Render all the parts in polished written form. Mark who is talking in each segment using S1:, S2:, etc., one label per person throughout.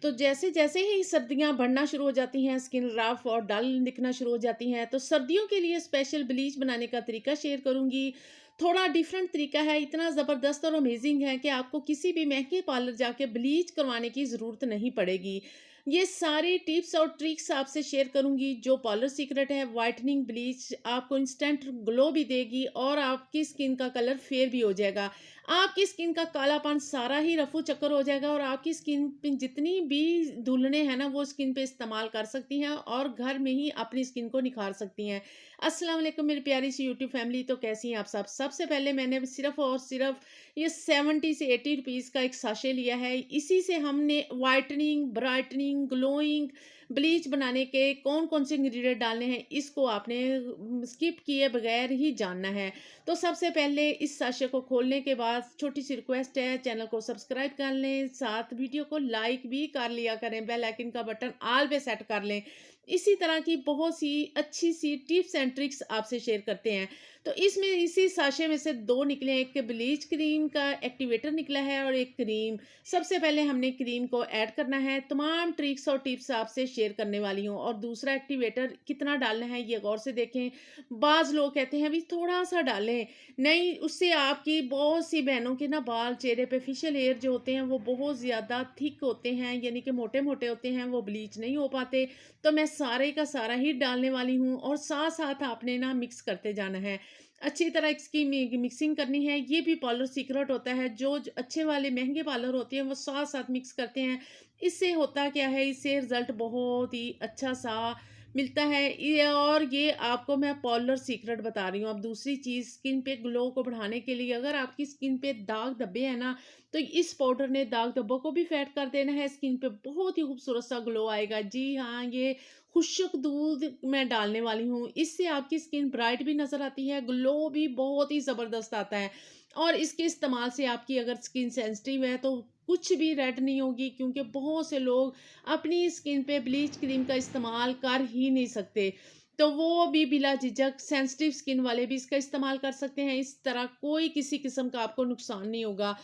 S1: तो जैसे जैसे ही सर्दियाँ बढ़ना शुरू हो जाती हैं, स्किन रफ और डल दिखना शुरू हो जाती हैं, तो सर्दियों के लिए स्पेशल ब्लीच बनाने का तरीका शेयर करूँगी। थोड़ा डिफरेंट तरीका है, इतना ज़बरदस्त और अमेज़िंग है कि आपको किसी भी महँगे पार्लर जाके ब्लीच करवाने की ज़रूरत नहीं पड़ेगी। ये सारी टिप्स और ट्रिक्स आपसे शेयर करूँगी, जो पार्लर सीक्रेट है व्हाइटनिंग ब्लीच आपको इंस्टेंट ग्लो भी देगी और आपकी स्किन का कलर फेयर भी हो जाएगा। आपकी स्किन का कालापन सारा ही रफू चक्कर हो जाएगा और आपकी स्किन पे जितनी भी धुलने हैं ना, वो स्किन पे इस्तेमाल कर सकती हैं और घर में ही अपनी स्किन को निखार सकती हैं। अस्सलाम वालेकुम मेरी प्यारी सी यूट्यूब फैमिली, तो कैसी हैं आप सब? सबसे पहले मैंने सिर्फ और सिर्फ ये 70 से 80 रुपीज़ का एक साशे लिया है। इसी से हमने व्हाइटनिंग, ब्राइटनिंग, ग्लोइंग ब्लीच बनाने के कौन-कौन से इंग्रीडिएंट डालने हैं, इसको आपने स्किप किए बगैर ही जानना है। तो सबसे पहले इस साशे को खोलने के बाद छोटी सी रिक्वेस्ट है, चैनल को सब्सक्राइब कर लें, साथ वीडियो को लाइक भी कर लिया करें, बेल आइकन का बटन ऑल पे सेट कर लें। इसी तरह की बहुत सी अच्छी सी टिप्स एंड ट्रिक्स आपसे शेयर करते हैं। तो इसमें इसी साशे में से दो निकले हैं, एक ब्लीच क्रीम का एक्टिवेटर निकला है और एक क्रीम। सबसे पहले हमने क्रीम को ऐड करना है, तमाम ट्रिक्स और टिप्स आपसे शेयर करने वाली हूँ। और दूसरा एक्टिवेटर कितना डालना है ये गौर से देखें। बाज़ लोग कहते हैं भी थोड़ा सा डालें, नहीं, उससे आपकी बहुत सी बहनों के ना बाल चेहरे पे फेशियल हेयर जो होते हैं वो बहुत ज़्यादा थिक होते हैं, यानी कि मोटे-मोटे होते हैं, वो ब्लीच नहीं हो पाते। तो मैं सारे का सारा ही डालने वाली हूँ और साथ-साथ आपने ना मिक्स करते जाना है। अच्छी तरह इसकी मिक्सिंग करनी है। ये भी पार्लर सीक्रेट होता है, जो अच्छे वाले महँगे पार्लर होते हैं वो साथ-साथ मिक्स करते हैं। इससे होता क्या है, इससे रिज़ल्ट बहुत ही अच्छा-सा मिलता है। ये और ये आपको मैं पार्लर सीक्रेट बता रही हूँ। अब दूसरी चीज़, स्किन पे ग्लो को बढ़ाने के लिए अगर आपकी स्किन पे दाग धब्बे हैं ना, तो इस पाउडर ने दाग धब्बों को भी फेड कर देना है, स्किन पे बहुत ही खूबसूरत सा ग्लो आएगा। जी हाँ, ये खुश्क दूध मैं डालने वाली हूँ, इससे आपकी स्किन ब्राइट भी नज़र आती है, ग्लो भी बहुत ही ज़बरदस्त आता है। और इसके इस्तेमाल से आपकी अगर स्किन सेंसिटिव है तो कुछ भी रेड नहीं होगी, क्योंकि बहुत से लोग अपनी स्किन पे ब्लीच क्रीम का इस्तेमाल कर ही नहीं सकते। तो वो भी बिला झिझक सेंसिटिव स्किन वाले भी इसका इस्तेमाल कर सकते हैं। इस तरह कोई किसी किस्म का आपको नुकसान नहीं होगा।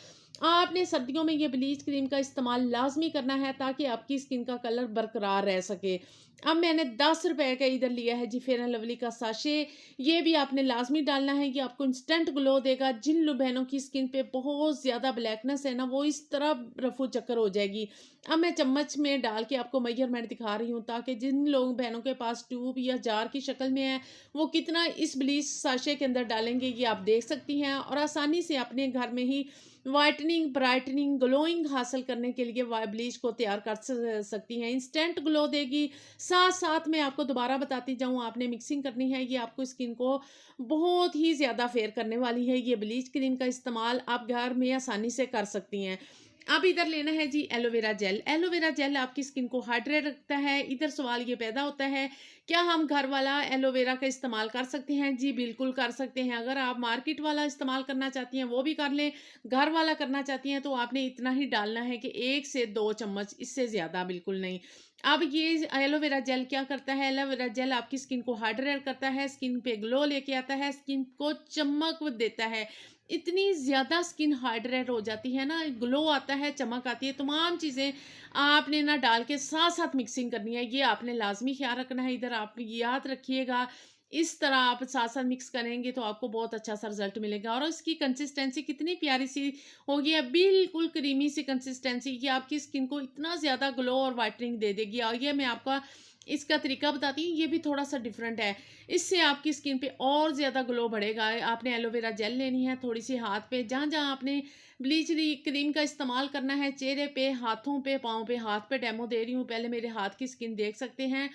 S1: आपने सर्दियों में ये ब्लीच क्रीम का इस्तेमाल लाज़मी करना है ताकि आपकी स्किन का कलर बरकरार रह सके। अब मैंने ₹10 का इधर लिया है जी फेयर एंड लवली का साशे। ये भी आपने लाज़मी डालना है, ये आपको इंस्टेंट ग्लो देगा। जिन बहनों की स्किन पे बहुत ज़्यादा ब्लैकनेस है ना, वो इस तरह रफू चक्कर हो जाएगी। अब मैं चम्मच में डाल के आपको मेजरमेंट दिखा रही हूँ, ताकि जिन लोग बहनों के पास ट्यूब या जार की शक्ल में है, वो कितना इस ब्लीच साशे के अंदर डालेंगे ये आप देख सकती हैं और आसानी से अपने घर में ही व्हाइटनिंग, ब्राइटनिंग, ग्लोइंग हासिल करने के लिए ब्लीच को तैयार कर सकती हैं। इंस्टेंट ग्लो देगी। साथ-साथ मैं आपको दोबारा बताती जाऊँ, आपने मिक्सिंग करनी है, ये आपको स्किन को बहुत ही ज़्यादा फेयर करने वाली है। ये ब्लीच क्रीम का इस्तेमाल आप घर में आसानी से कर सकती हैं। अब इधर लेना है जी एलोवेरा जेल। एलोवेरा जेल आपकी स्किन को हाइड्रेट रखता है। इधर सवाल ये पैदा होता है, क्या हम घर वाला एलोवेरा का इस्तेमाल कर सकते हैं? जी बिल्कुल कर सकते हैं। अगर आप मार्केट वाला इस्तेमाल करना चाहती हैं वो भी कर लें, घर वाला करना चाहती हैं तो आपने इतना ही डालना है कि 1 से 2 चम्मच, इससे ज़्यादा बिल्कुल नहीं। अब ये एलोवेरा जेल क्या करता है? एलोवेरा जेल आपकी स्किन को हाइड्रेट करता है, स्किन पे ग्लो लेके आता है, स्किन को चमक देता है। इतनी ज़्यादा स्किन हाइड्रेट हो जाती है ना, ग्लो आता है, चमक आती है, तमाम चीज़ें आपने ना डाल के साथ-साथ मिक्सिंग करनी है। ये आपने लाज़मी ख़्याल रखना है। इधर आप याद रखिएगा, इस तरह आप साथ-साथ मिक्स करेंगे तो आपको बहुत अच्छा-सा रिज़ल्ट मिलेगा। और इसकी कंसिस्टेंसी कितनी प्यारी-सी होगी, बिल्कुल क्रीमी सी कंसिस्टेंसी, ये आपकी स्किन को इतना ज़्यादा ग्लो और व्हाइटनिंग दे देगी। और ये मैं आपका इसका तरीका बताती हूँ, ये भी थोड़ा-सा डिफरेंट है। इससे आपकी स्किन पे और ज़्यादा ग्लो बढ़ेगा। आपने एलोवेरा जेल लेनी है, थोड़ी-सी हाथ पे जहाँ-जहाँ आपने ब्लीच क्रीम का इस्तेमाल करना है, चेहरे पे, हाथों पे, पाँव पे, हाथ पे डेमो दे रही हूँ। पहले मेरे हाथ की स्किन देख सकते हैं,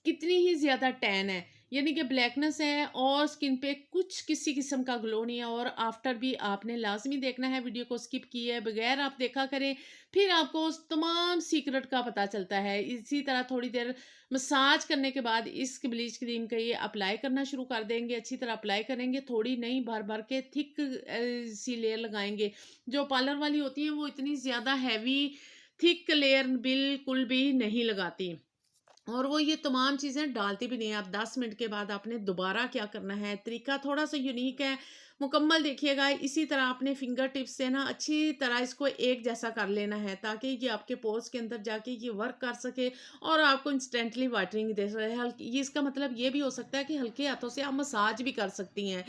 S1: कितनी ही ज़्यादा टैन है, यानी कि ब्लैकनेस है और स्किन पे कुछ किसी किस्म का ग्लो नहीं है। और आफ्टर भी आपने लाज़मी देखना है, वीडियो को स्किप किए बगैर आप देखा करें, फिर आपको उस तमाम सीक्रेट का पता चलता है। इसी तरह थोड़ी देर मसाज करने के बाद इस ब्लीच क्रीम का ये अप्लाई करना शुरू कर देंगे। अच्छी तरह अप्लाई करेंगे, थोड़ी नहीं भर-भर के थिक सी लेयर लगाएँगे। जो पार्लर वाली होती हैं वो इतनी ज़्यादा हैवी थिक लेयर बिल्कुल भी नहीं लगाती। और वो ये तमाम चीज़ें डालती भी नहीं है। आप 10 मिनट के बाद आपने दोबारा क्या करना है, तरीका थोड़ा-सा यूनिक है, मुकम्मल देखिएगा। इसी तरह अपने फिंगर टिप्स से ना अच्छी तरह इसको एक जैसा कर लेना है, ताकि ये आपके पोर्स के अंदर जाके ये वर्क कर सके और आपको इंस्टेंटली वाटरिंग दे रहे हैं। हल्की ये इसका मतलब ये भी हो सकता है कि हल्के हाथों से आप मसाज भी कर सकती हैं,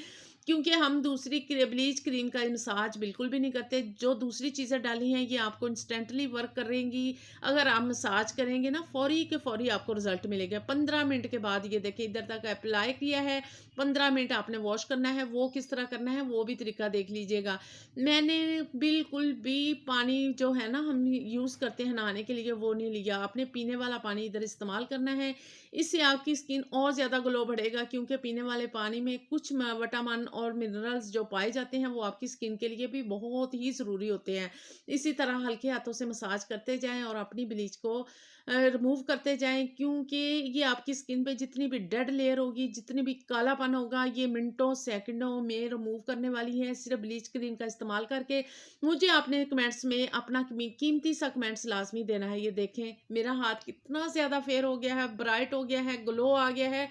S1: क्योंकि हम दूसरी ब्लीच क्रीम का मसाज बिल्कुल भी नहीं करते। जो दूसरी चीज़ें डाली हैं ये आपको इंस्टेंटली वर्क करेंगी। अगर आप मसाज करेंगे ना, फौरी के फौरी आपको रिजल्ट मिलेगा। 15 मिनट के बाद ये देखिए इधर तक अप्लाई किया है, 15 मिनट आपने वॉश करना है। वो किस तरह करना है वो भी तरीका देख लीजिएगा। मैंने बिल्कुल भी पानी जो है ना हम यूज़ करते हैं नहाने के लिए वो नहीं लिया। आपने पीने वाला पानी इधर इस्तेमाल करना है। इससे आपकी स्किन और ज़्यादा ग्लो बढ़ेगा, क्योंकि पीने वाले पानी में कुछ विटामिन और मिनरल्स जो पाए जाते हैं वो आपकी स्किन के लिए भी बहुत ही ज़रूरी होते हैं। इसी तरह हल्के हाथों से मसाज करते जाएं और अपनी ब्लीच को रिमूव करते जाएं, क्योंकि ये आपकी स्किन पे जितनी भी डेड लेयर होगी, जितनी भी कालापन होगा, ये मिनटों सेकंडों में रिमूव करने वाली है सिर्फ ब्लीच क्रीम का इस्तेमाल करके। मुझे आपने कमेंट्स में अपना कीमती सा कमेंट्स लाजमी देना है। ये देखें मेरा हाथ कितना ज़्यादा फेयर हो गया है, ब्राइट हो गया है, ग्लो आ गया है।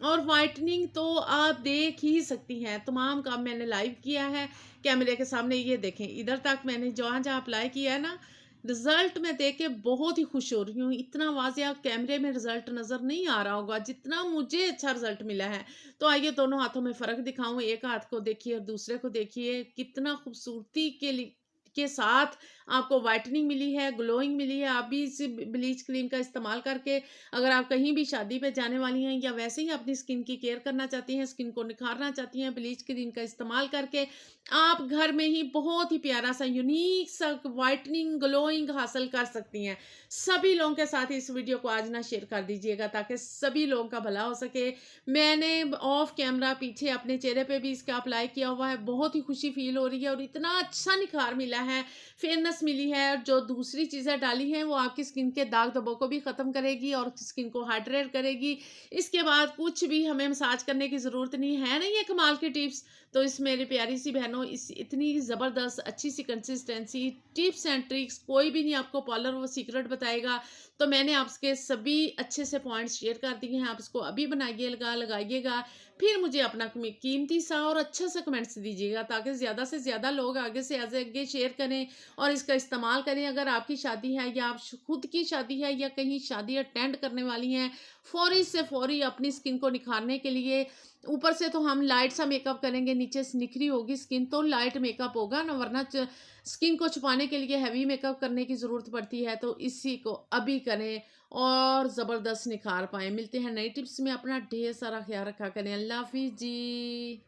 S1: और वाइटनिंग तो आप देख ही सकती हैं। तमाम काम मैंने लाइव किया है कैमरे के सामने। ये देखें इधर तक मैंने जहाँ जहाँ अप्लाई किया है ना, रिजल्ट मैं देख के बहुत ही खुश हो रही हूँ। इतना वाज़िया कैमरे में रिजल्ट नज़र नहीं आ रहा होगा जितना मुझे अच्छा रिजल्ट मिला है। तो आइए दोनों हाथों में फ़र्क दिखाऊं। एक हाथ को देखिए और दूसरे को देखिए, कितना खूबसूरती के साथ आपको वाइटनिंग मिली है, ग्लोइंग मिली है। आप भी इस ब्लीच क्रीम का इस्तेमाल करके अगर आप कहीं भी शादी पे जाने वाली हैं या वैसे ही अपनी स्किन की केयर करना चाहती हैं, स्किन को निखारना चाहती हैं, ब्लीच क्रीम का इस्तेमाल करके आप घर में ही बहुत ही प्यारा सा यूनिक सा वाइटनिंग ग्लोइंग हासिल कर सकती हैं। सभी लोगों के साथ इस वीडियो को आज ना शेयर कर दीजिएगा, ताकि सभी लोगों का भला हो सके। मैंने ऑफ कैमरा पीछे अपने चेहरे पे भी इसका अप्लाई किया हुआ है। बहुत ही खुशी फील हो रही है और इतना अच्छा निखार मिला है, फेयरनेस मिली है। और जो दूसरी चीज़ें डाली हैं वो आपकी स्किन के दाग धब्बों को भी ख़त्म करेगी और स्किन को हाइड्रेट करेगी। इसके बाद कुछ भी हमें मसाज करने की ज़रूरत नहीं है ना। ये कमाल की टिप्स तो इस मेरी प्यारी सी बहनों, इस इतनी ज़बरदस्त अच्छी सी कंसिस्टेंसी टिप्स एंड ट्रिक्स कोई भी नहीं आपको पार्लर वो सीक्रेट बताएगा। तो मैंने आपके सभी अच्छे से पॉइंट्स शेयर कर दिए हैं। आप इसको अभी बनाइएगा, लगाइएगा, फिर मुझे अपना कीमती सा और अच्छा सा कमेंट्स दीजिएगा, ताकि ज़्यादा से ज़्यादा लोग आगे से आगे शेयर करें और इसका इस्तेमाल करें। अगर आपकी शादी है या आप खुद की शादी है या कहीं शादी अटेंड करने वाली हैं, फौरी से फौरी अपनी स्किन को निखारने के लिए, ऊपर से तो हम लाइट सा मेकअप करेंगे, नीचे से निखरी होगी स्किन तो लाइट मेकअप होगा ना, वरना स्किन को छुपाने के लिए हैवी मेकअप करने की ज़रूरत पड़ती है। तो इसी को अभी करें और ज़बरदस्त निखार पाएँ। मिलते हैं नई टिप्स में। अपना ढेर सारा ख्याल रखा करें। अल्लाह हाफिज़ जी।